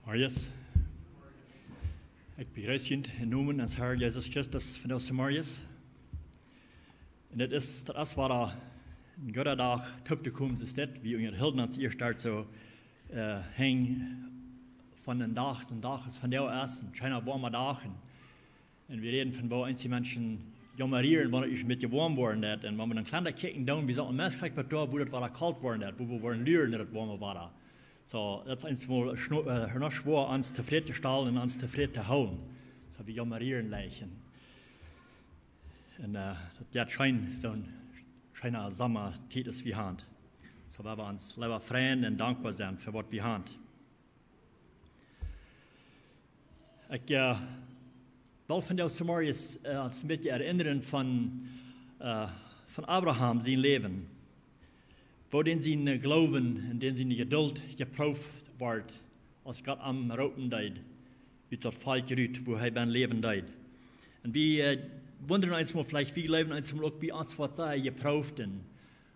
Marius. Ik begrüße jullie in naam des Herrn Jesus Christus van onze Marius. En dat is waar een goede dag op te komen is dit, wie onder Hilden als eerst start zo hang van een dag is van jou erst, een schöner warme dag. En we reden van waar einige mensen jammerieren, wanneer het een beetje warm worden dat. En wanneer we een kleine kijken doen, wie zal een mens krijgen met door, wo het waar koud worden dat, wo we worden leren dat het warm wordt. So, dat is einmal noch schwer, ans tevreden te stellen en ans tevreden te houden. So, we jammerieren lijken. En dat zo'n schöne Sommertijd is wie hand. So, waar we ons lieber freuen en dankbaar zijn voor wat we hand. Ik wil van jou Samariërs een beetje herinneren van Abraham, zijn leven. Wo den zijn geloven en den zijn geduld geproefd wordt als God am roten deed, uit dat falsche ruut, wo hij ben leven deed. En we wundern uns mal vielleicht, wie leven uns mal auch, wie uns wat zij geproefd en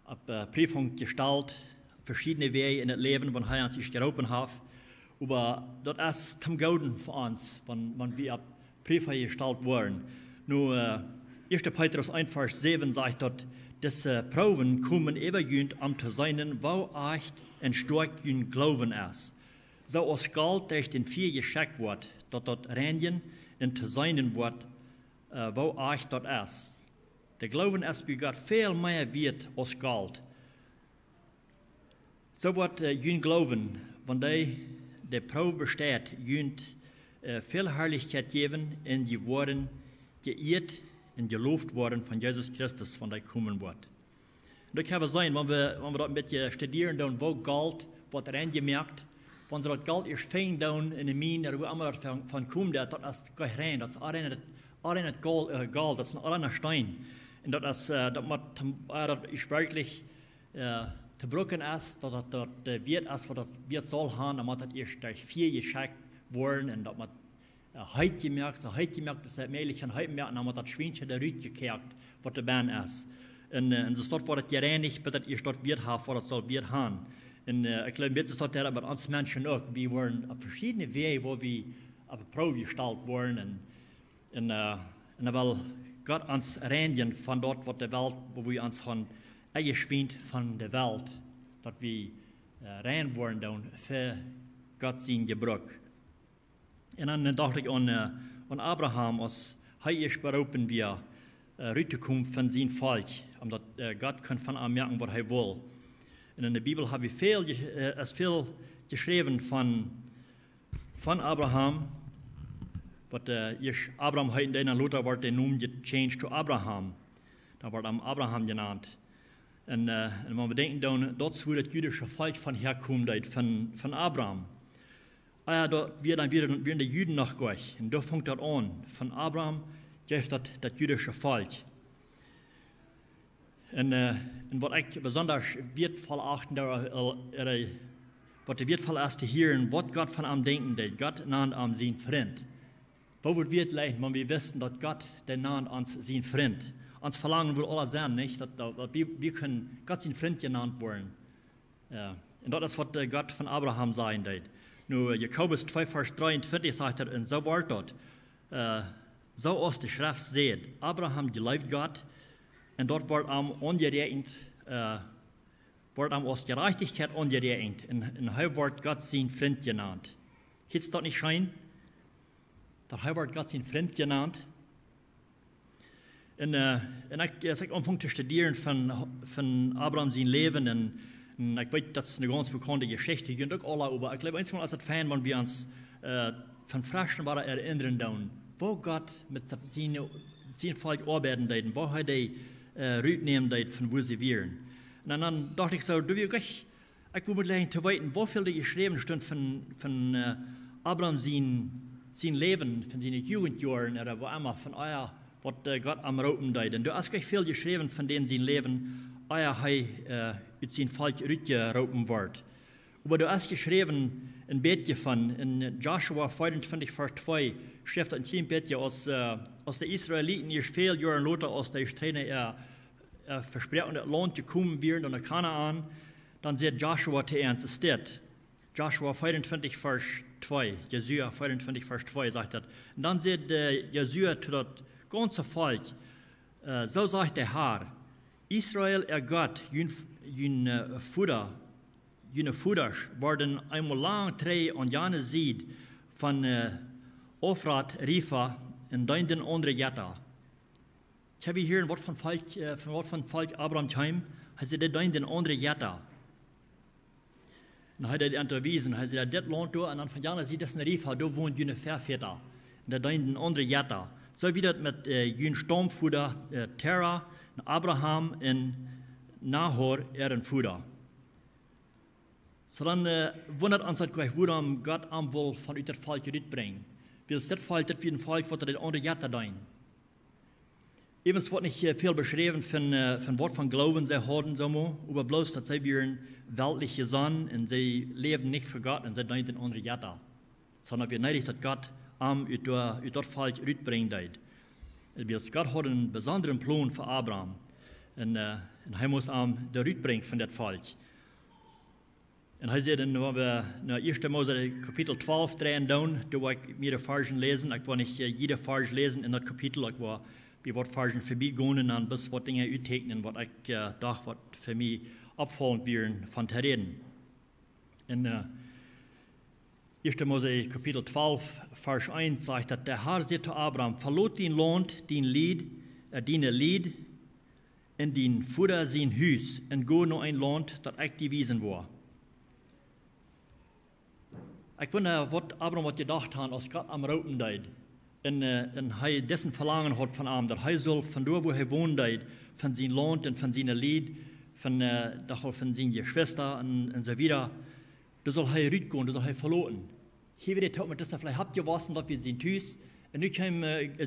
op Prüfung gestalt, verschiedene Wege in het leven, wanneer hij ons is geroepen heeft. Aber dat is ten gouden voor ons, wanneer we op Prüfung gestalt worden. Nu, 1. Petrus 1, Vers 7 sagt dat diese Proben kommen übergehend am zu seinen, wo echt en stark jün Glauben ist. So als Galt durch den vier geschickt wird, dort reinigen en zu seinen wird, wo echt dort ist. Der Glauben ist bei Gott viel mehr wert als Galt. So wird jün Glauben, wenn die Probe besteht, jün viel Herrlichkeit geben in die Worten geirrt en geloofd worden van Jesus Christus, van die komen wordt. Dat kan wel zijn, wanneer we dat een beetje studeren doen, wo Geld wordt erin gemerkt, wanneer dat Geld eerst fijn doen in de mine, waar we allemaal van komen, dat is geheim, dat is alleen het gold, dat is alleen een steen. En dat is, dat is werkelijk te broken is, dat weet is, wat dat weet zal gaan, dan moet dat eerst durch vier geschickt worden, en dat moet heute gemerkt, dass er möglich an heute merken, aber das Schweinchen der Rüt gekehrt, was der Bern ist. Und so dort wird das gereinigt, bis das ihr dort wird haben, was das soll wird haben. Und ich glaube, jetzt ist das der bei uns Menschen auch. Wir wollen auf verschiedene Wege, wo wir auf eine Probe gestellt worden. Und dann will Gott uns reinigen von dort, wo der Welt, wo wir uns von eingeschwingt von der Welt, dass wir rein worden für Gott sein Gebrauch. En dan dacht ik aan Abraham, als hij is beroepen weer uit te komen van zijn volk, omdat God kan van hem merken wat hij wil. En in de Bijbel hebben we veel geschreven van Abraham, wat Abraham heute in Luther wordt de naam gechanged to Abraham. Dan wordt hem Abraham genaamd. En wanneer we denken dan, dat is hoe het jüdische volk van herkomt, van Abraham. Ja, dort werden die Juden noch gleich. Und da fängt das an. Von Abraham gibt das jüdische Volk. Und was ich besonders wertvoll achten, was der wertvoll ist, zu hören, was Gott von ihm denken, der Gott nannt ihm sein Freund. Wo wird wir leiden, wenn wir wissen, dass Gott, der nannt uns sein Freund. Uns verlangen will alle sein, nicht? Dass wir können Gott sein Freund genannt werden. Ja. Und das ist, was Gott von Abraham sein wird. Nu, Jakobus 2, Vers 23 sagt er, en zo wordt dat. Zo als de schrift zegt, Abraham geloofde God, en dat wordt hem ongerekend, wordt hem als gerechtigheid ongerekend. En hij wordt God zijn vriend genaamd. Is dat niet schijn? Dat hij wordt God zijn vriend genaamd. En ik aanvang te studeren van Abraham zijn leven en ik weet dat is een ganz bekende Geschichte, je ook alle over. Ik glaube, eenmaal is het fijn, wanneer we ons van vragen waren herinneren doen, wo God met zijn volk arbeiden deed, wo hij die ruit nemen deed van waar ze waren. En dan dacht ik zo, ik wil alleen te weten, hoeveel er geschreven stond van Abraham zijn leven, van zijn jugendjaren, of waar allemaal van, wat God am roten deed. En er is echt veel geschreven van zijn leven, hij uit zijn volk uitgeroepen wordt. Maar er is geschreven een beetje van, in Joshua 25 vers 2, schrijft een klein beetje, als de Israëlieten hier veel jaren later, als de strijden versprechen het land gekomen werden naar Kanaan, dan zegt Joshua te ons, is dit, Joshua 24, Vers 2, Jesua 24, Vers 2 sagt das. Und dann sagt Jesua zu das ganze Volk, so sagt der Herr, Israel, Gott, jene Fudders worden einmal lang drei an jene Seed von Ofrat, Rifa und dann den anderen Jetta. Ich habe hier ein Wort von Volk Abraham heim, heißt er dann den anderen Jetta. Und hat er unterwiesen, heißt er, das Land da, und dann von jene Seed, das ist ein Rifa, da wohnt jene Verfetter. Und dann den anderen Jetta. So wie das mit jene Stammfuder Terah, Abraham und Nahor, ihren Fuder. So dann wundert uns das gleich, warum Gott am wohl von ut das Volk bringen. Weil das Volk, das wie ein Volk, was das andere Jahre dein. Ebenso wird nicht viel beschrieben von Wort von Glauben, sie haben so, aber bloß, dass sie wir weltliche Sonne und sie leben nicht für Gott und sie dein den andere Jahre. Sondern wir neidig, dass Gott am ut das Volk bringt. Gott hat einen besonderen Plan für Abraham. Und er muss am der bringen von das Volk. Und hij zei dan, wenn wir naar 1. Mose Kapitel 12 drehen, da will ich mir die Versen lesen. Ich will nicht jede Vers lesen in das Kapitel. Ich will die Versen vorbeigehen und bis was Dinge uittekenen, was ich dachte, was für mich abfallend wären, von zu reden. In 1. Mose Kapitel 12, Vers 1 sagt, dass der Herr sagt zu Abraham, verlot dein Land, deine Lied, in dein Futter sein Hüs, und go nach ein Land, das ich dir wiesen war. Ich wundere, was Abraham gedacht hat, als Gott am Roten deed. Und er dessen Verlangen hat von ihm, dass er soll von dort, wo er wohnt, von seinem Land und von seiner Lied, von seinen Geschwistern und so weiter, da soll er rausgehen, da soll er verloren. Hier wird er mit das vielleicht habt ihr was, dass wir sind Tüß. Und nu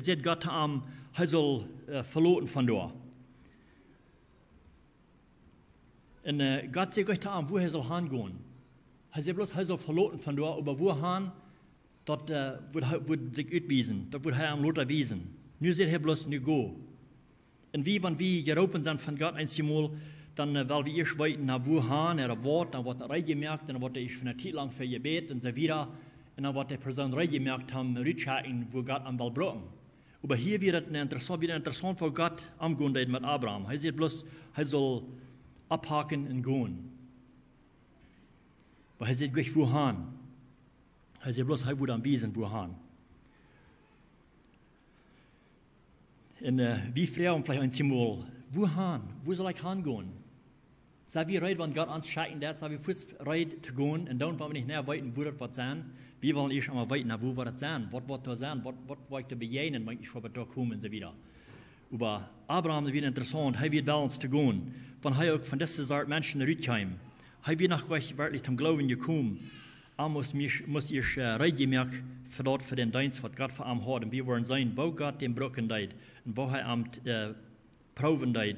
sagt Gott zu ihm, er soll verloren von dort. Und Gott sagt euch zu ihm, wo er soll hingehen. Er sagt bloß, er soll verloren von dort, aber wo han, dort wird sich utwiesen, dort wird er am Lot erwiesen. Nu sagt er bloß, nu go. Und wie, wenn wir geroepen sind von Gott einmal, dann, weil wir erst weiten, wo han, Wort, dann wird er reingemerkt, dann wird er von einer Zeit lang für Gebet und so weiter, und dann wird der Person reingemerkt haben, rückschauen, wo Gott am Ball brauchen. Aber hier wird es wieder interessant, wo Gott amgehen mit Abraham. Er sagt bloß, er soll abhaken und gehen. Aber er sagt gleich, wo han. Er sagt bloß, er würde am Wiesen, wo han. Und wie fragen vielleicht ein Simul, wo han? Wo soll ich hingehen? Sei wir bereit, wenn Gott uns schicken hat, sei wir fast bereit zu gehen, und dann wollen wir nicht näher weiten, wo das wird sein. Wir wollen erst einmal weiten, wo wird das sein? Was wird da sein? Was wird ich da begegnen, wenn ich vor da komme und so weiter. Aber Abraham ist wieder interessant, er wird bei uns zu gehen. Wenn er auch von dieser Art Menschen rüberkommt, er wird nach wirklich zum Glauben gekommen. Er muss ich reingemerkt für den Dienst, was Gott für ihn hat. Und wir wollen sein, wo Gott den Brücken deed und wo er am Proben deed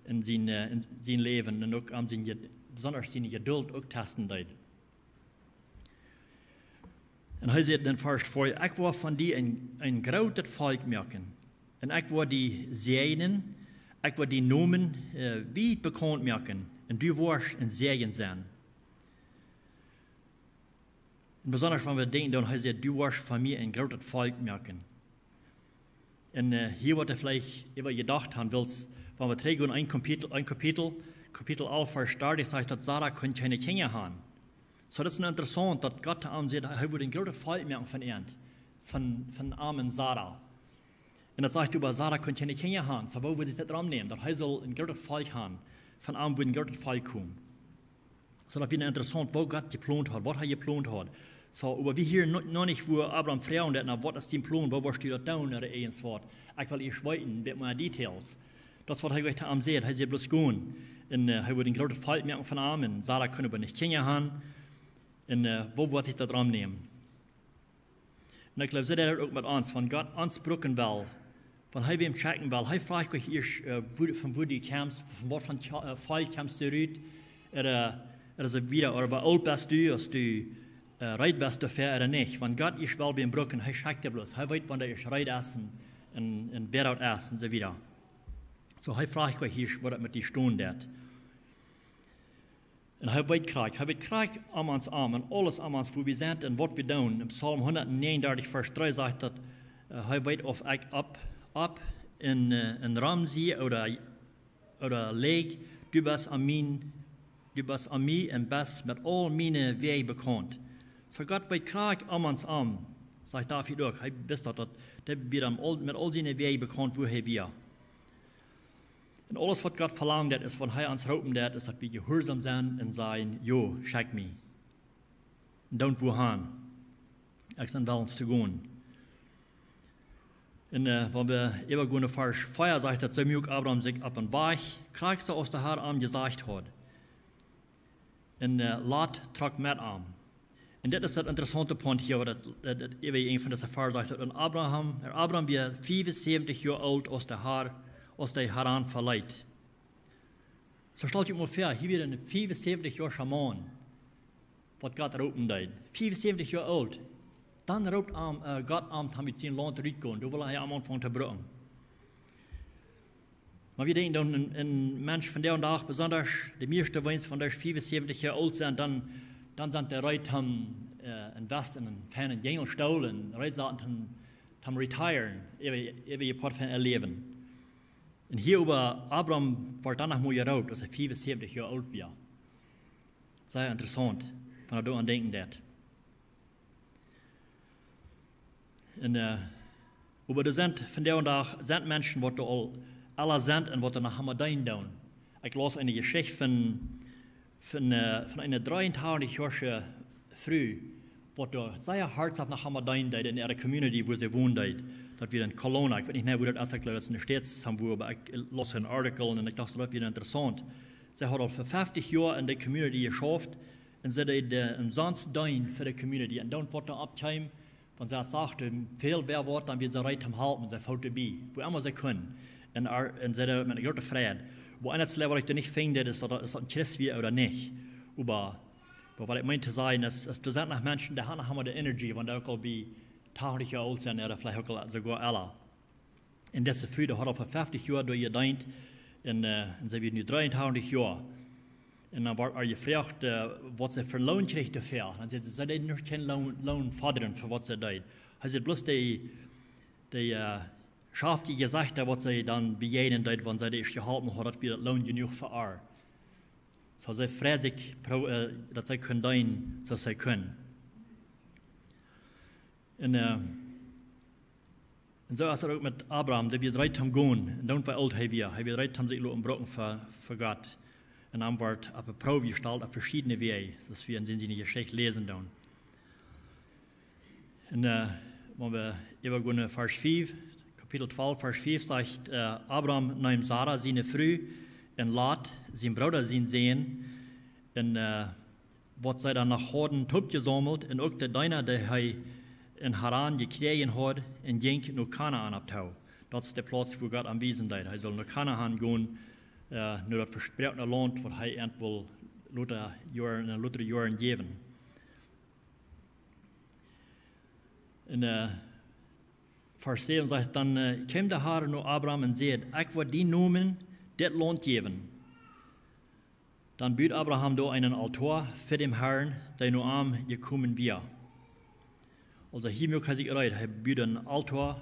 in sein Leben und auch besonders seine Geduld auch testen deed. Und er sagt in Vers 4, ich will von dir ein großes Volk merken. Und ich will die segnen, ich will die Namen weit bekannt merken. Und du wirst ein Segen sein. Und besonders, wenn wir denken, dann heißt er, du wirst von mir ein großes Volk merken. Und hier wird er vielleicht über gedacht haben, wenn wir trägen ein Kapitel 11, Vers 30, sagt, dass Sarah keine Kinder haben. So, das ist interessant, dass Gott am sagt, er würde ein großes Volk merken von armen Sarah. Und das sagt über Sarah keine Kinder haben. So, wo würde sich das dran nehmen? Dass er soll ein großes Volk haben. Von armen würde ein großes Volk kommen. So, das ist interessant, wo Gott geplant hat, was er geplant hat. So, aber wir hier noch nicht, wo Abraham fragen, was ist dein Plan, wo wirst du das tun, oder eins Wort. Ich will erst weiten, mit meinen Details. Das, was er gleich am sagt, er soll bloß gehen. Und er würde ein großes Volk merken von armen. Sarah können aber nicht Kinder haben. Und wo wird sich das dran nehmen? Und ich glaube, so das auch mit uns, wenn Gott uns brücken will, wenn er wem checken will, er fragt euch erst, von wo du kommst, von was für Volk kommst du raus, oder so wieder, oder bei alt bist du, als du reit bist dafür oder nicht. Wenn Gott erst will wem brücken, er checkt dir bloß, er weiß, wann er erst reit ist und Bett out ist und so wieder. So er fragt euch erst, was das mit die Stunde hat. En hij weet krijg aan ons arm en alles aan ons waar we zijn en wat we doen. In Psalm 139 vers 3 zegt dat hij weet of ik op in een ram zie oder leeg, du bist aan mij en best met al mijn wegen bekend. So God weet krijg aan ons arm, zegt David ook. Hij wist dat we dan met al zijn wegen bekend wo hij weer. En alles wat God verlangt, dat is van hij ons roepen, dat is dat we gehoorzaam zijn en zeggen, jo, check me. Don't wo gaan. Ik ben wel eens te gaan. En wanneer we even gaan naar vers 4 zegt, dat zo ook Abraham zich op een weg krijgt, zoals de Heer aan gezegd had. En Lot trok met aan. En dit is het interessante punt hier, dat even een van deze versen zegt, dat Abraham was 75 jaar oud als de Haran verleidt. Zo stel je ongeveer, hier weer een 75 jaar shaman, wat God roepen deed. 75 jaar oud. Dan roept God aan hem met zijn land terugkomen. Dan wil hij aan aanvangen te brengen. Maar we denken dan een mens van deze dag, besonders de meeste mensen van deze 75 jaar oud zijn, dan zijn de rijdt hem in Westen en fijne jengelstoel en rijdt hem retiren, even je part van het leven. En hier over Abraham wordt dan nog mooier oud, als hij 75 jaar oud was. Sehr interessant, van dat aan denken dat. En over de zend van deze dag zijn mensen wat er al alle zijn en wat er naar Hamadijn doen. Ik las een geschichte van een 83-jarige vrouw, wat er zeer hartstikke naar Hamadijn deed in de community waar ze woonde. Dat weer in Kelowna, ik weet niet hoe dat is, ik geloof dat ze nog steeds hebben, maar ik las een artikel en ik dacht dat weer interessant. Ze hadden al voor 50 jaar in de community geschaft en ze deden een zonsduin voor de community. En dan wordt er opgekomen, want ze sagten, veel meer wordt dan wir ze rijdt hem halten, ze fout erbij, wo immer ze kunnen. En ze deden met een grote vrede. Wo eines wat ik er niet vind, is dat een Christ wie oder niet. Maar wat ik meinte te zeggen, is er zijn nog mensen, die hebben nog de energie, want ook al bij 80 jaar oud zijn, oder vielleicht auch sogar älter. En deze vrouw had al voor 50 jaar door je denkt, en ze wordt nu 83 jaar. En dan wordt je gevraagd wat ze voor loon kreeg te veel. Dan zegt ze deden nog geen loon vorderen voor wat ze deed. Hij zegt bloß die schaft die gezegd wat ze dan bejeden deed, want ze is geholpen had, dat we dat loon genoeg voor haar. Zo ze vrees ik dat zij kunnen doen zoals zij kunnen. En zo is het ook met Abraham, dat we rijdt hem gaan. En dan was oud hij weer. Hij rijdt hem zich lopen broken voor God. En dan wordt op een proef gesteld op verschillende wegen. Zoals we in zijn geschichte lezen dan. En wanneer we even gaan naar vers 5, kapitel 12, vers 5, zegt Abraham nam Sarah zijn vrouw en Lot zijn broeder zijn zeen. En wat zij dan nog hadden opgezameld en ook de dijner die hij in Haran gekregen had en ging naar Kanaan op toe. Dat is de plaats waar God aanwezig is. Hij zal naar Kanaan gaan, naar dat verspreide land waar hij eind wil later jaren geven. En vers 7 zegt dan, kwam de Heer naar Abraham en zei, ik wil die noemen, dit land geven. Dan biedt Abraham door einen altaar voor dem Herrn, der naar hem gekomen was. Also hier moet hij zich eruit. Hij biedt een altaar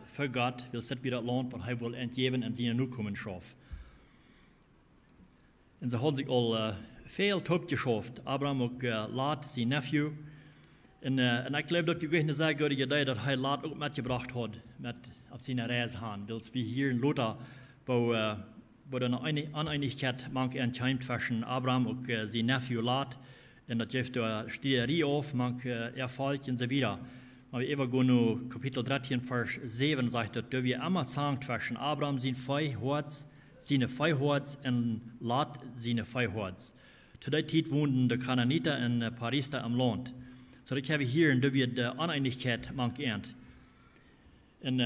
voor God, wil zetten weer dat land, wat hij wil entgeven en zijn nakomenschap. En ze hadden zich al veel top geschaft. Abraham ook Lot, zijn nephew. En ik geloof dat je een zeer goede idee dat hij Lot ook metgebracht had, op zijn reis gaan. Dus we hier in Luther, waar een oneindigheid mank entscheimt tussen Abraham en zijn nephew Lot. En dat geeft de sterie auf, mank erfolgt en zo wieder. Maar we even gaan naar kapitel 13, vers 7, zegt dat we immer sagen tussen Abraham zijn vijhoorts en Lot zijn vijhoorts. Zu der tijd woonden de Canaaniter en Parister am land. So dat hebben we hier, dat we de oneindigheid mank ernt. En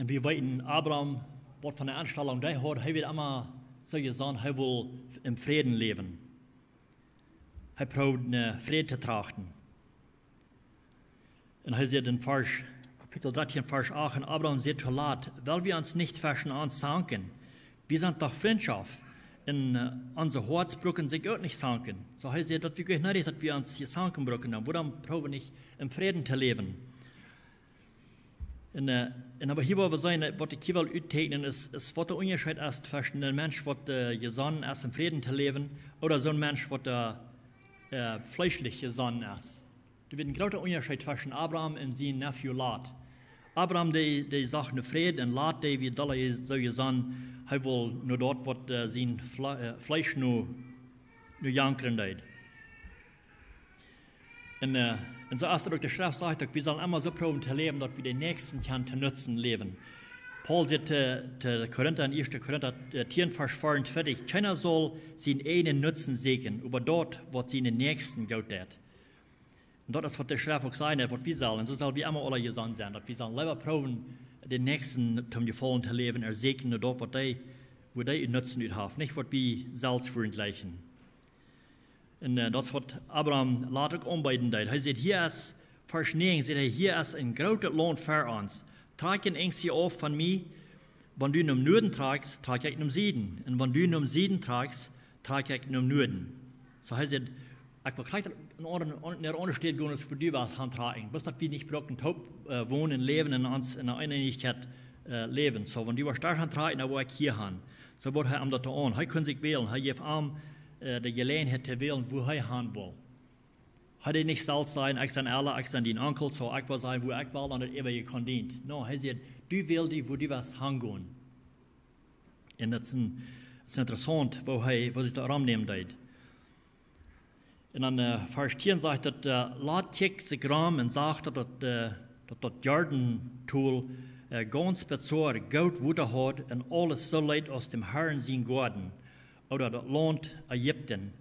we weten, Abraham, wat van de aanstelling die had, hij wil immer zo gezegd, hij wil in vrede leven. Hij probeert vrede te trachten. En hij zegt in kapitel 13, vers 8, Abraham zegt zu Lot, weil wir uns nicht zwischen uns zanken, wir sind doch Freundschaft, in onze Herz sich auch nicht sanken. So heißt es, dass wir gleich nicht, dass wir uns hier sanken brücken, dann woran proben nicht im Frieden zu leben. Aber hier wollen wir sagen, was ich hier will uittekenen, ist, was der Unterschied ist zwischen einem Mensch, der gesonnen ist, im Frieden zu leben, oder so ein Mensch, der fleischlich gesonnen ist. Da wird ein großer Unterschied zwischen Abraham und seinem Nephew Lot. Abraham, der sagt nur Frieden, und Lot, der wie alle so gesonnen, er will nur dort, was sein Fleisch nur jankern deed. Und so ist auch der Schrift sagt, wir sollen immer so proben zu leben, dass wir den Nächsten zu nutzen leben. Paul sagt zu Korinther in 1. Korinther 10, Vers 44, keiner soll seinen eigenen Nutzen sägen, aber dort, was seinen Nächsten gut tut. Und das ist, was der Schrift auch sagt, was wir sollen. Und so sollen wir immer alle gesandt sein, dass wir sollen lieber proben, den Nächsten zum Gefallen zu leben, segnen dort, wo die Nutzen haben, nicht was wir selbst vergleichen. Und das ist, was Abraham later auch anbieten deed. Er sagt, hier ist, Vers 9, sagt hier ist ein großer Lohn für uns. Trag ein Engstje auf von mir, wenn du nach Norden tragst, trag ich nach Süden. Und wenn du nach Süden tragst, trag ich nach Norden. So heißt es, ich will gleich in der Untersteht gehen, dass für die was handtragen. Bis dass wir nicht brauchen, wohnen, leben und uns in einer Einigkeit leben. So, wenn die was stark handtragen, dann will ich hier haben. So wird er am das an. Er kann sich wählen. Er gibt ihm die Gelegenheit zu wählen, wo er haben will. Er hat nicht selbst sein, ich bin Allah, ich bin dein Onkel, so ich will sein, wo ich will, und das ewige Kondient. No, er sagt, du willst die, wo die was hingehen. Und das ist interessant, wo sich da rannehmen deed. Und dann Vers 10 sagt, dass laat sich sich ram und sagt, dass das Jordan-Tool ganz bezahlt Geld Wutter hat und alles so leid aus dem Herrn sein Gorden oder das Land Ägypten.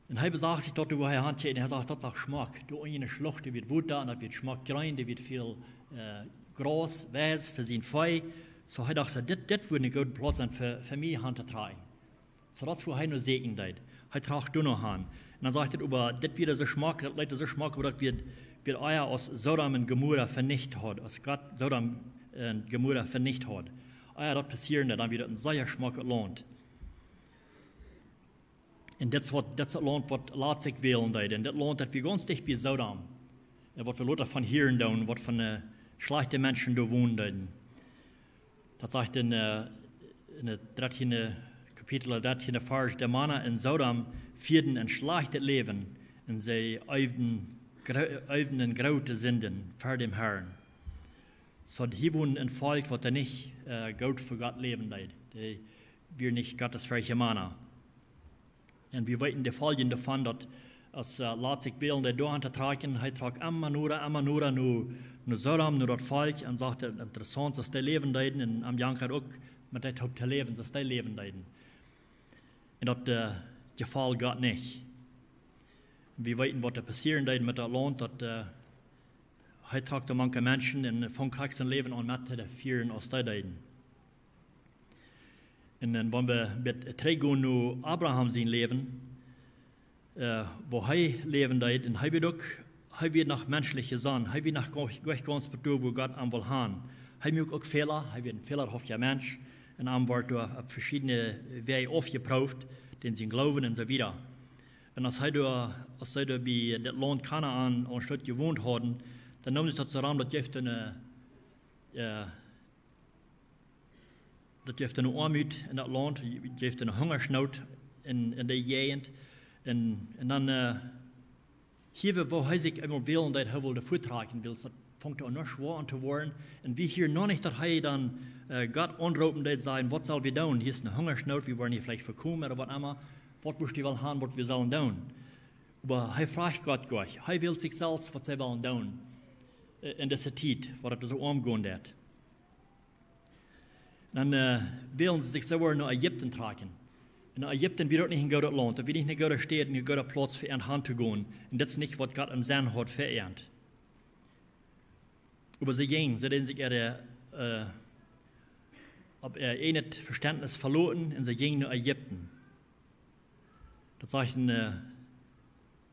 Und er sagt sich dort, wo er handelt, und er sagt, das ist auch Geschmack. Du eine Schlucht, die wird Wutter, und das wird Geschmack klein, die wird viel Gras, Weiß für sein Fei. So er dachte, das würde ein guter Platz sein für mich Hand zu tragen. So das, wo er nur segnen deed. Er tragt du noch an. Und dann sagt er, aber das wird so Geschmack, das Leute so Geschmack, aber das wird Eier aus Sodom und Gomorra vernichtet hat, aus Gott Sodom und Gomorra vernichtet hat. Eier, das passieren, dann wird ein sehr Geschmack lohnt. Und das ist ein Land, was lässt sich wählen deed. Und das Land, das wir ganz dicht bei Sodom. Und was wir Leute von hier tun, was von schlechten Menschen da wohnen deed. Das sagt in der 13. Kapitel 13. Vers, der Männer in Sodom führten ein schlechtes Leben und sie übten graute Sünden vor dem Herrn. So hier wohnen ein Volk, das nicht gut für Gott leben deed. Wir nicht gottesfreie Männer. Und wir weten die Folgen davon, dass als lässt sich wählen, der da tragen, er tragt immer nur Sodom, nur das Volk, und sagt, interessant, dass die leben deed, und am Jankert auch mit dem Haupt zu leben, dass die leben deed. Und das gefällt Gott nicht. Wir weten, was da passieren deed mit dem Land, dass er tragt manche Menschen und von sein Leben an mit zu führen aus der deed. Und dann, wenn wir mit Trägen nur Abraham sein Leben, wo er leben deed, und er wird nach menschliche Sonne, er wird nach ganz betur, wo Gott am will haben. Er macht auch Fehler, er wird ein fehlerhafter Mensch, und er wird auf verschiedene Wege aufgeprüft, den sie glauben und so weiter. Und als er bei dem Land Kanaan an Stadt gewohnt hat, dann nahm sich das daran, dass eine Armut in das Land, gibt eine Hungersnot in der Gegend. Und dann, hier, wo er sich einmal wählen, dass er will vortragen will, das fängt an noch schwer an zu werden. Und wir hier noch nicht, dass er dann Gott anrufen, dass sagen, was soll wir tun? Hier ist eine Hungersnot, wir wollen hier vielleicht verkommen oder was immer. Was musst du haben, was wir sollen tun? Aber er fragt Gott gleich. Er will sich selbst, was sie wollen tun. In dieser Zeit, wo das so umgehen wird. Dann wählen sie sich selber nach Ägypten tragen. In Ägypten wird nicht ein guter Land, da wird nicht ein guter Stadt, ein guter Platz für eine Hand zu gehen. Und das ist nicht, was Gott im Sinn hat für ihn. Aber sie gingen, sie haben sich nicht Verständnis verloren und sie gingen nach Ägypten. Das sagt in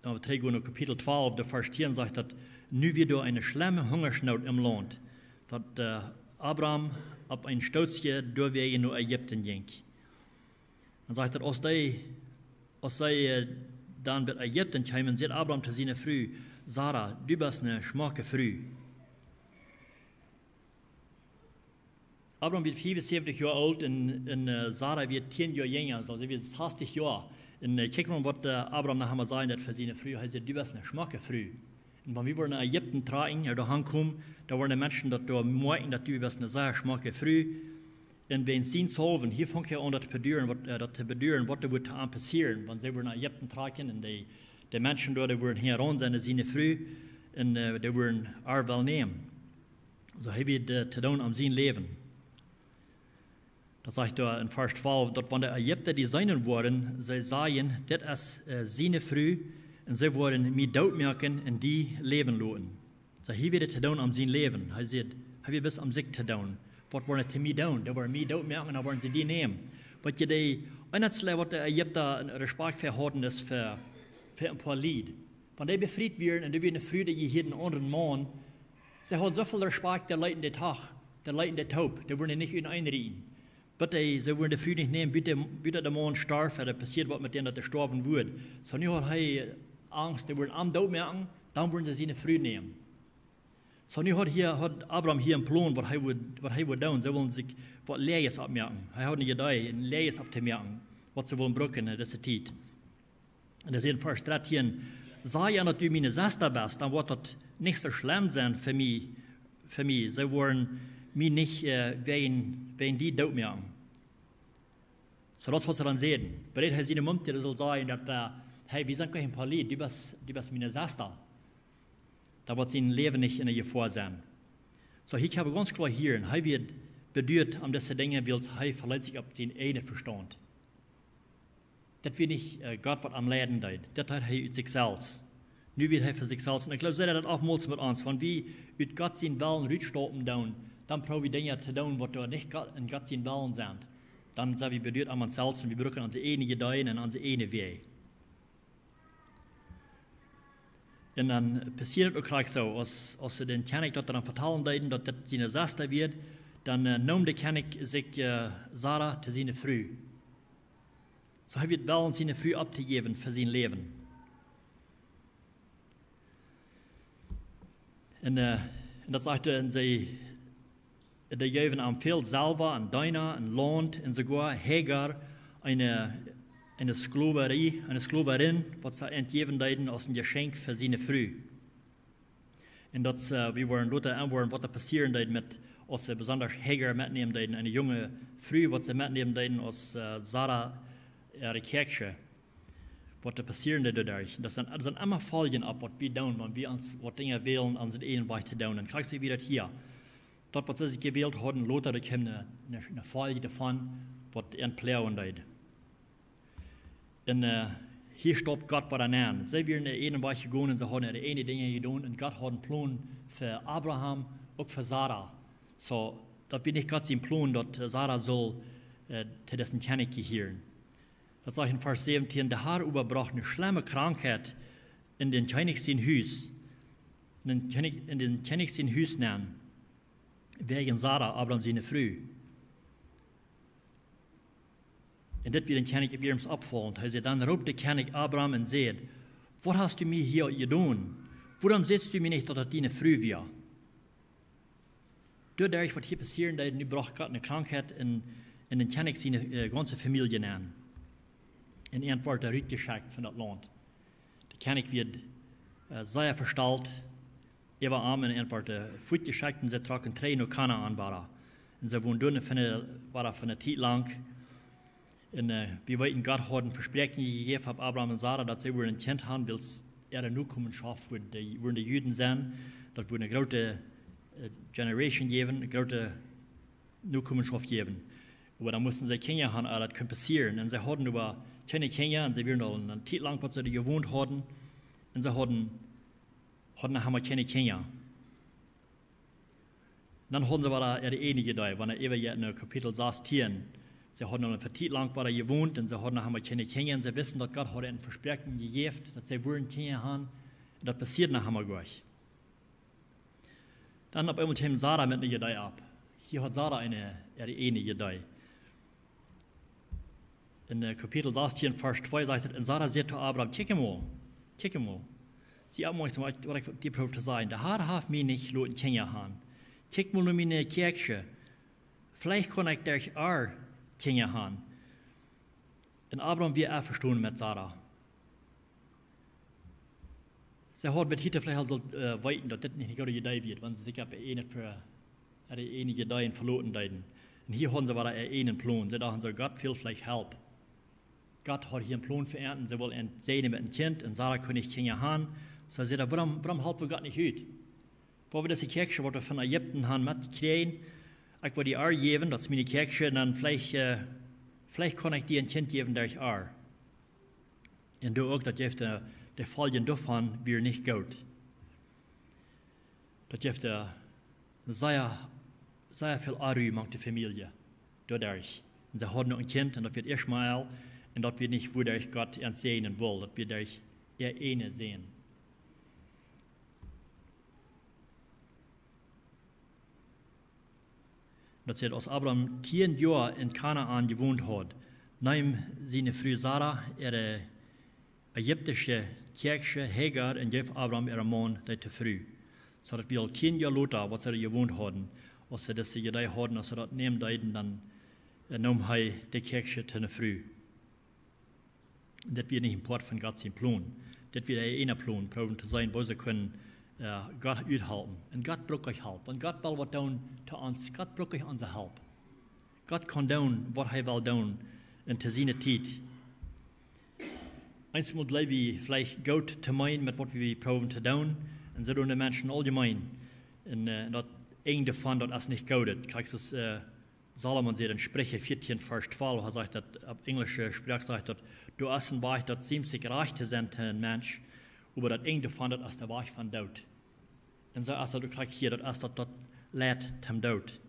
Kapitel 12, der Vers 10 sagt, dass nu wieder eine schlimme Hungersnot im Land, dass Abraham auf ein Stoßje durchwege nach Ägypten ging. Dan sagt er, als zij dan bij Egypten kwamen, zei Abraham te zijn vrouw, Sarah, du bist eine schmakke vrouw. Abraham wird 75 Jahre alt en Sarah wird 10 Jahre jünger, also sie wird 60 Jahre. En kijk maar wat Abraham nachher sagen hat für seine Frau. Er sagt, du bist eine schmakke Frau. Und wenn wir nach Ägypten tragen, da ankommen, da waren die Menschen, dass da merken, dass du bist eine sehr schmakke Frau. Und wenn sie ihn salven, hier fängt er an, das zu beduren, was da wird passieren, wenn sie nach Ägypten tragen, und die Menschen da, die würden heran sein, seine Frau, und die würden Arvel nehmen. So er wird zu tun am sein Leben. Das sagt er in Vers 12, dass wenn die Ägypter die Seinen waren, sie sagen, das ist seine Frau, und sie wollen mich dort merken und die leben lassen. So hier wird zu tun am sein Leben. Er sagt, er wird bis am Sieg zu tun. Was wollen sie mir tun? Da wollen mich dort merken, da wollen sie die nehmen. Was die einzige, was die Ägypter Respekt verhalten, ist für ein paar Lied. Wenn die befreit werden und die werden eine Freude jeden anderen Mann, sie haben so viel Respekt, der leiten den Tag, der leiten den Taub, die wollen nicht in einreden. Aber sie wollen die Freude nicht nehmen, bitte der Mann starb, oder passiert was mit dem, dass er sterben wird. So nu hat er Angst, die wollen am Tod merken, dann wollen sie seine Freude nehmen. So nu hat Abraham hier einen Plan, was er will tun. Sie wollen sich was Leeres abmerken. Er hat eine Idee, ein Leeres abzumerken, was sie wollen brauchen in dieser Zeit. Und das ist in Vers 13, sei ja, dass du meine Schwester bist, dann wird das nicht so schlimm sein für mich. Sie wollen mich nicht wegen die dort merken. So das, was sie dann sehen. Bereit er seine Mutter soll sagen, dass, hey, wir sind kein Palit, du bist meine Schwester. Da wird sein Leben nicht in der Gefahr sein. So, ich habe ganz klar hier, er wird bedeutet an diese Dinge, weil er verletzt sich auf seinen eigenen Verstand. Das wird nicht Gott, was am Leiden tut. Das hat er aus sich selbst. Nu wird er für sich selbst. Und ich glaube, so das oftmals mit uns. Wenn wir aus Gott seinen Willen rausstoppen, dann brauchen wir Dinge zu tun, die nicht in Gott seinen Willen sind. Dann sind wir bedeutet an uns selbst und wir brauchen unsere eigenen Ideen und unsere eigenen Wege. Und dann passiert es auch gleich so, als sie den König dort dann vertellen deuten, dass das seine Schwester wird, dann nahm der König sich Sarah zu seiner Frau. So er wird wollen, seine Frau abzugeben für sein Leben. Und das sagt er, sie geben am Feld selber, an Dinah, an Land, und sogar Hagar, eine Sklaverin, was sie entgeben deuten als ein Geschenk für seine Frau. Und das, wir wollen Leute anwenden, was da passieren deuten mit, als sie besonders Hagar mitnehmen deuten, eine junge Frau, was sie mitnehmen deuten als Sarah, ihre Kirche. Was da passieren dadurch. Das sind immer Folgen ab, was wir tun, wenn wir uns was Dinge wählen, an den einen weiter tun. Dann kriegst du wieder hier. Dort, was sie sich gewählt haben, Leute, da kommt eine Folge davon, was entplären deuten. Und hier stoppt Gott bei der Nähe. Sie werden in einen Weg gegangen und sie haben die eine Dinge getan und Gott hat einen Plan für Abraham, auch für Sarah. So, das wird nicht Gott sein Plan, dass Sarah soll zu dessen König gehören. Das sagt in Vers 17, der Herr überbracht eine schlimme Krankheit in den König sein Haus, in den König sein Haus nennen, wegen Sarah, Abraham seine Frau. Und das wird den König Abrahams abfallen. Er sagt, dann ruft der König Abraham und sagt, was hast du mir hier getan? Warum setzt du mir nicht, dass das deine Frau wird? Dadurch, was hier passieren, nu braucht Gott eine Krankheit in den König seine ganze Familie nennen. Und er wird rausgeschickt von das Land. Der König wird sehr verstellt, war arm und er wird fortgeschickt und sie tragen 3 nach Kanaan waren. Und sie wohnen dort für eine Zeit lang. Und wir wollten Gott hat ein Versprechen gegeben von Abraham und Sarah, dass sie ein Kind haben, weil er eine Nachkommenschaft würden die Juden sein. Das würde eine große Generation geben, eine große Nachkommenschaft geben. Aber dann mussten sie Kinder haben, das kann passieren. Und sie hatten über keine Kinder und sie werden auch eine Zeit lang, was sie gewohnt hatten. Und sie haben keine Kinder. Dann haben sie aber die einige da, wenn er eben in Kapitel 16. Sie haben noch eine Zeit lang gewohnt und sie haben keine Kinder und sie wissen, dass Gott hat ein Versprechen gegeben, dass sie wollen Kinder haben. Und das passiert nach einmal gleich. Dann auf einmal kommt Sarah mit einer Idee ab. Hier hat Sarah ihre eine Idee. in Kapitel 16, Vers 2 sagt es, und Sarah sagt zu Abraham, kijk mal. Sie haben mich was ich die probeert te sagen. Der Herr hat mich nicht laten Kinder haben. Kijk mal nur meine Kirche. Vielleicht kann ich durch auch Kinder haben. Und Abraham wir auch verstehen mit Sarah. Sie hat mit Hitler vielleicht also weiten, dass das nicht eine gute Idee wird, wenn sie sich ab für einige Ideen verloren werden. Und hier haben sie aber einen Plan. Sie dachten so, Gott will vielleicht helfen. Gott hat hier einen Plan für ernten. Sie wollen sehen mit einem Kind und Sarah kann nicht Kinder haben. So sie da, warum helfen wir Gott nicht heute? Wo wir das die Kirche, was wir von Ägypten haben mitkriegen, ich will die auch geben, das ist meine Kirche, und dann vielleicht kann ich dir ein Kind geben, der ich auch. Und du auch, dass der Folgen davon wir nicht gut. Das gibt sehr viel Arü in der Familie, dadurch. Und sie haben noch ein Kind, und das wird Ishmael, und das wird nicht, wodurch Gott sehen will, das wird durch eine sehen. Das heißt, als Abraham 10 Jahre in Kanaan gewohnt hat, nahm seine Frau Sarah ihre ägyptische Kirche Hagar und gab Abraham ihren Mann zu früh. So dass wir 10 Jahre später, was sie gewohnt hatten, als sie das Idee hatten, als sie das nehmen wollten, dann nahm er die Kirche zu früh. Das wird nicht ein Part von Gott sein Plan. Das wird ein Plan, probieren zu sein, wo sie können Gott uithelpen. En Gott braucht euch Hilfe. Und Gott will was tun zu uns. Gott braucht euch unsere Hilfe. Gott kann tun, was er will tun, in seiner Zeit. Einmal bleiben wir vielleicht gut zu meinen, mit was wir probieren zu tun. Und so tun die Menschen allgemein. Und das eng davon, dass es nicht gut ist. Kriegst du Salomon sagt in Sprüche 14, Vers 12, er sagt, auf englische Sprache sagt, du hast ein Weg, das ziemlich reich zu sein, ein Mensch, aber das eng davon, das ist der Weg von Tod. Und so ist das, du kriegst hier, das ist das Leid zum Tod.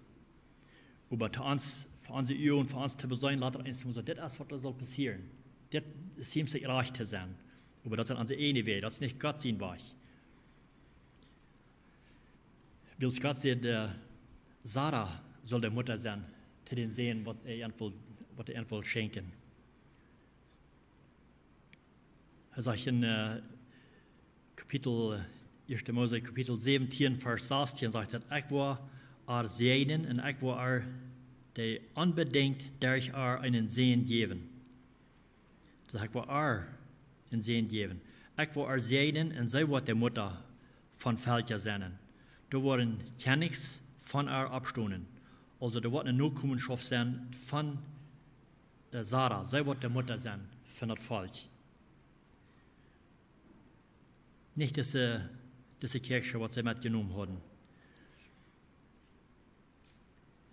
Aber für uns Augen, für uns zu besein, lassen uns sagen, das ist, was soll passieren. Das ziemlich reich zu sein. Aber das ist unsere eine Weg, das ist nicht Gott sein Weg. Weil Gott sagt, Sarah soll der Mutter sein, zu den sehen, was er schenken. Er sagt in Kapitel 1. Mose, Kapitel 17, Vers 16, sagt er, ich will segnen und ich will die unbedingt durch einen Segen geben. Dus ich will einen Segen geben. Ich will segnen und sie wird die Mutter von Völkern sein. Da werden Königs von abstammen. Also da wird eine Nachkommenschaft sein von Sarah. Sie wird die Mutter sein von das Volk. Nicht diese Kirche, was sie mitgenommen haben.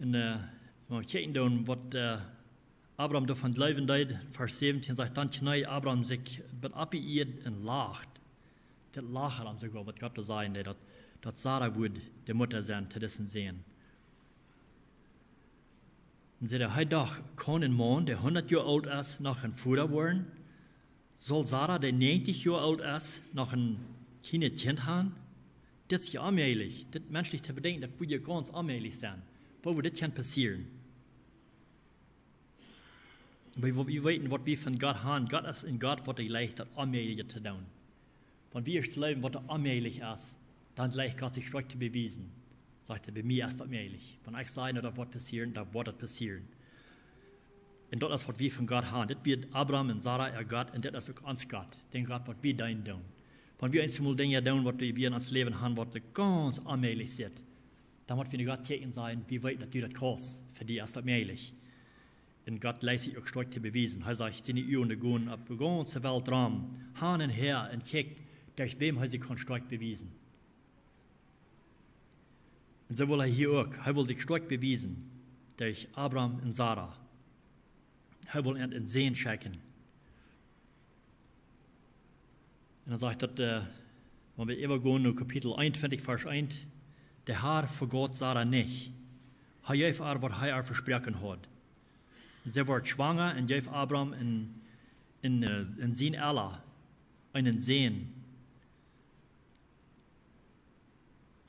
Und wenn wir kijken, was Abraham davon leben deed, Vers 17 sagt, dann knei Abraham sich beabeiert und lacht. Das Lachen am sogar, was Gott da sagen, dass Sarah würde die Mutter sein, zu dessen sehen. Und sie sagt, doch kann ein Mann, der 100 Jahre alt ist, noch ein Vater werden? Soll Sarah, der 90 Jahre alt ist, noch ein Kind haben? Das ist ja allmählich. Das menschlich zu bedenken, das würde ja ganz allmählich sein. Wo würde das passieren? Aber wir wissen, was wir von Gott haben. Gott ist ein Gott, was er leicht hat, allmählich zu tun. Wenn wir leben, was allmählich ist, dann leicht Gott sich stark zu beweisen. Sagt er, bei mir ist das allmählich. Wenn ich sage, da wird passieren, da wird das passieren. Und das ist, was wir von Gott haben. Das wird Abraham und Sarah ihr Gott, und das ist auch uns Gott. Den Gott, was wir tun. Wenn wir einmal Dinge tun, was wir in uns Leben haben, was ganz allmählich sind, dann wird wir Gott täten sein, wie weit dass du das kannst. Für die ist das allmählich. Und Gott lässt sich auch stark zu beweisen. Er sagt, seine Uhren gehen auf die ganze Welt rum, hin und her, und kijkt, durch wem er sich stark beweisen. Und so will er hier auch. Er will sich stark beweisen durch Abraham und Sarah. Er will ein Sehen schenken. Und er sagt, dass, wenn wir übergehen in Kapitel 21, Vers 1, der Herr vergot Sarah nicht. Er gab ihr, was er versprochen hat. Sie wird schwanger und gab Abraham in sein Ella einen Sehen.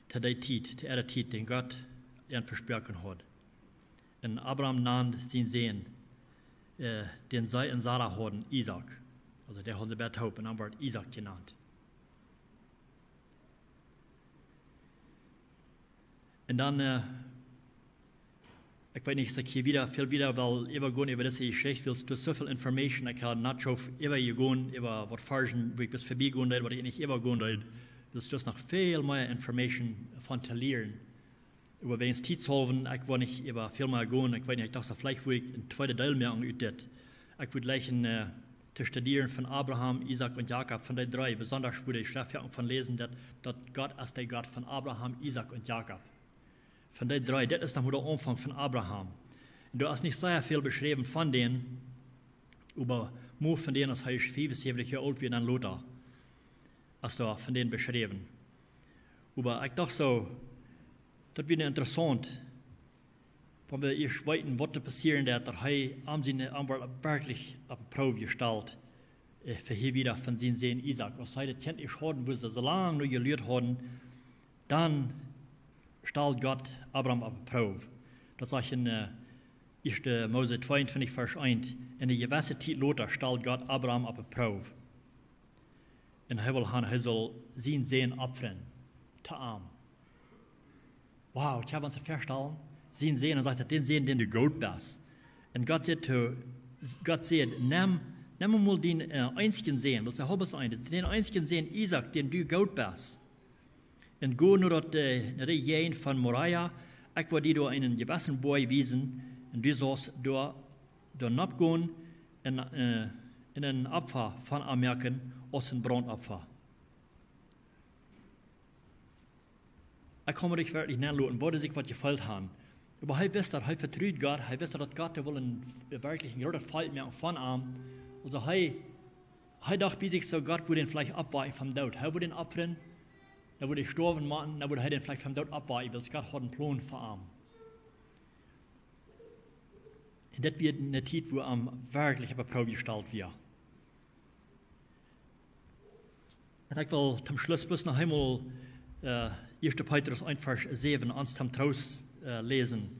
Zu der Zeit, den Gott versprochen hat. Und Abraham nahm sein Sehen. den sie in Sarah hatten, Isaac. Also der hat sie bei Taub und dann wird Isaac genannt. Und dann, ich weiß nicht, ich sage hier viel wieder, weil übergehen über diese Geschichte, willst du so viel Information, ich kann nicht schon übergehen, über was Fargen, wo ich bis vorbeigehen will, was ich nicht übergehen will, willst du noch viel mehr Information von zu lernen. Über wen es Tietzhoven, ich will nicht über viel mehr gehen, ich weiß nicht, ich dachte, vielleicht wo ich einen zweiten Teil mehr angeütet. Ich würde gleich zu studieren von Abraham, Isaac und Jakob, von den drei, besonders würde ich von lesen, dass Gott ist der Gott von Abraham, Isaac und Jakob. Von den drei, das ist noch der Anfang von Abraham. Und du hast nicht sehr viel beschrieben von denen, aber nur von denen, als er 75 Jahre alt wie dann Lothar, hast du von denen beschrieben. Aber ich dachte so, das wird interessant, wenn wir erst weiten, was passieren wird, dass er am seine wirklich auf die Probe gestellt für hier wieder von seinen Sohn Isaac. Was sei das kennt ich haben, wo sie so lange nur gelehrt haben, dann stellt Gott Abraham auf die Probe. Das sage ich in 1. Mose 22, Vers 1. In der gewissen Zeit Lothar stellt Gott Abraham auf die Probe. Und er soll seinen Sohn opfern, zu arm. Wow, ich habe uns vorstellen, sie sehen und sagt, den sehen, den du Gott bist. Und Gott sagt, nimm mal den einzigen Sehen, das ist den einzigen Sehen, Isaac, den du Gott bist. Und go naar de Jeen von Moriah, ich will dir da einen gewissen Boy wiesen, und du sollst da abgehen in ein Opfer von Ameriken aus ein Brandopfer. Ich kann mir dich wirklich nicht lassen, wo sich was gefällt haben. Aber er wisst, er vertraut Gott, er wisst, dass Gott wirklich ein großer Fall mehr von ihm. Also er dachte bei sich so, Gott würde ihn vielleicht abwarten vom Tod. Er würde ihn opfern, er würde sterben machen, er würde ihn vielleicht vom Tod abwarten, weil Gott hat einen Plan für ihn. Und das wird eine Zeit, wo er wirklich auf die Probe gestellt wird. Und ich will zum Schluss bis noch einmal 1. Petrus 1, Vers 7 ans zum Trost lesen.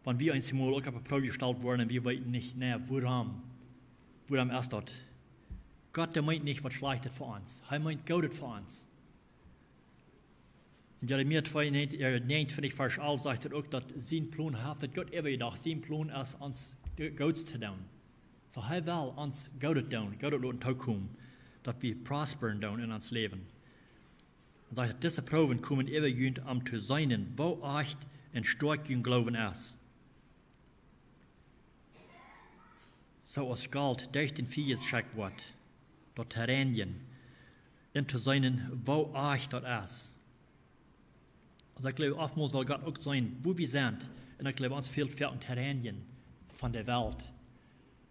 Wenn wir einmal auch auf die Probe gestellt wurden, wir wissen nicht, woran ist das? Gott, der meint nicht, was Schlechtes für uns. Er meint Gutes für uns. In Jeremia 29, Vers 11 sagt er auch, dass sein Plan hat, dass Gott immer gedacht, sein Plan ist, uns Gutes zu tun. So er will uns Gutes tun, Gutes tun, dass wir prosperen in uns Leben. Und sagt, diese Proben kommen immer um zu sein, wo echt und stark im Glauben ist. So als Galt durch den Fies schickt wird, dort Terrainien, und zu sein, wo echt das ist. Also ich glaube, oftmals will Gott auch sein, wo wir sind, und ich glaube, uns fehlt viel Terrainien von der Welt.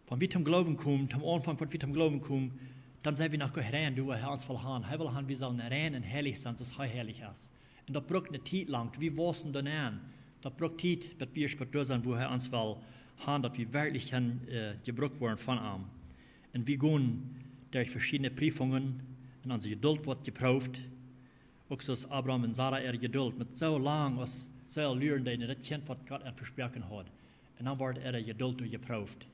Wenn wir zum Glauben kommen, zum Anfang, wenn wir zum Glauben kommen, dann sind wir noch rein, du Herr uns will haben. Er will haben, wir sollen rein und herrlich sein, dass er herrlich ist. Und das braucht eine Zeit lang, wir wachsen dann an. Das braucht Zeit, dass wir später sein, wo er uns will haben, dass wir wirklich gebraucht werden von ihm. Und wir gehen durch verschiedene Prüfungen, und unsere Geduld wird geprüft. Auch so ist Abraham und Sarah ihre Geduld mit so lang, was so lernen, dass das kennt, was Gott ihnen versprochen hat. Und dann wird ihre Geduld geprüft.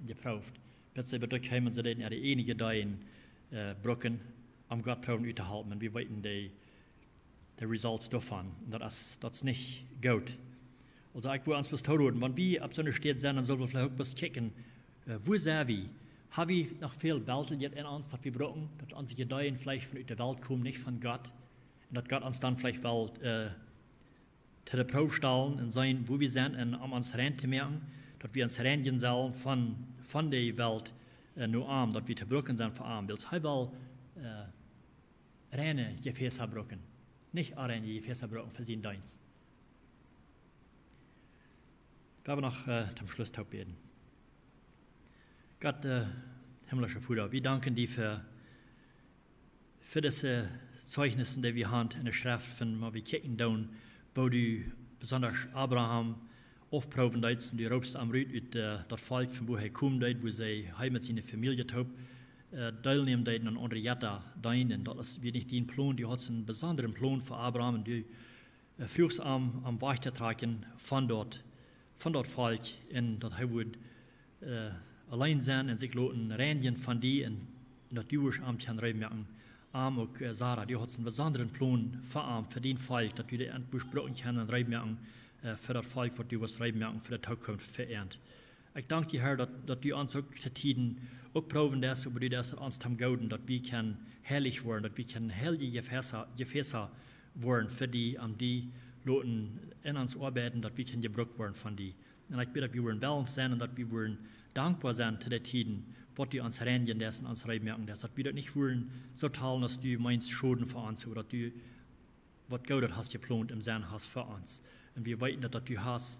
Bis sie bekommen, sie ihre einige Dagen brücken, um Gott proben zu halten. Und wir wissen die Results davon. Das ist nicht gut. Also ich will uns bis tun, wenn wir auf so einer Stadt sind, dann sollen wir vielleicht auch bis kicken, wo sind wir? Haben wir noch viel Welt in uns, dass wir brauchen, dass unsere Gedeihen vielleicht von der Welt kommen, nicht von Gott? Und dass Gott uns dann vielleicht will, zu der Probe stellen und sein, wo wir sind, und um uns rein zu merken, dass wir uns reingehen sollen von der Welt nur arm, dass wir zu brücken sind für arm. Weil er will reine Gefäße brücken, nicht reine Gefäße brücken für seinen Dienst. Ich werde noch zum Schluss beten. Gott, himmlischer Vater, wir danken dir für diese Zeugnisse, die wir haben in der Schrift, von wir kicken down, wo du besonders Abraham aufproben deitst und die Robst am Rüt uit das Volk, von wo er kommt, wo sie heim mit seiner Familie teilnehmen deiten an andere Jetta dein, und das wird nicht den Plan, die hat einen besonderen Plan für Abraham, und die frühs am Weitertragen von dort Volk, und dass er wird allein sein und sich loten reinigen von die und natürlich am kann reinmerken. Am auch Sarah, die hat einen besonderen Plan für den Fall, dass wir den besprochen können und reinmerken, für das Volk, was du was reinmerken, für die Zukunft verehrt. Ich danke dir, Herr, dass du uns auch die Tiden auch proben das, aber du das uns haben gauden, dass wir können herrlich werden, dass wir können heilige Gefäße werden für die, die loten in uns arbeiten, dass wir können gebraucht werden von die. Und ich bitte, dass wir wollen balance sein und dass wir wollen dankbar sein zu den Tiden, was die uns reinigen lassen, uns reinmerken lassen, dass wir das nicht wollen so teilen, dass du meinst Schulden für uns oder dass du was Gott hast geplant im Sein hast für uns. Und wir wissen, dass du hast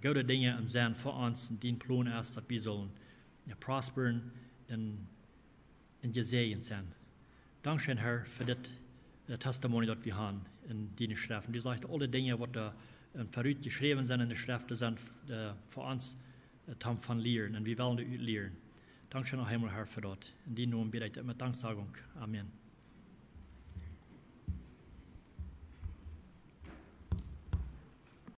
gute Dinge im Sein für uns und den Plan ist, dass wir sollen prosperen und gesegnet sein. Dankeschön, Herr, für das Testimony, das wir haben in deinen Schriften. Du sagst, alle Dinge, die da verrückt geschrieben sind in den Schriften, sind für uns von Lehren und wir wollen das lernen. Dankeschön noch einmal, Herr, für das. In deinem Namen bitte ich mit Danksagung. Amen.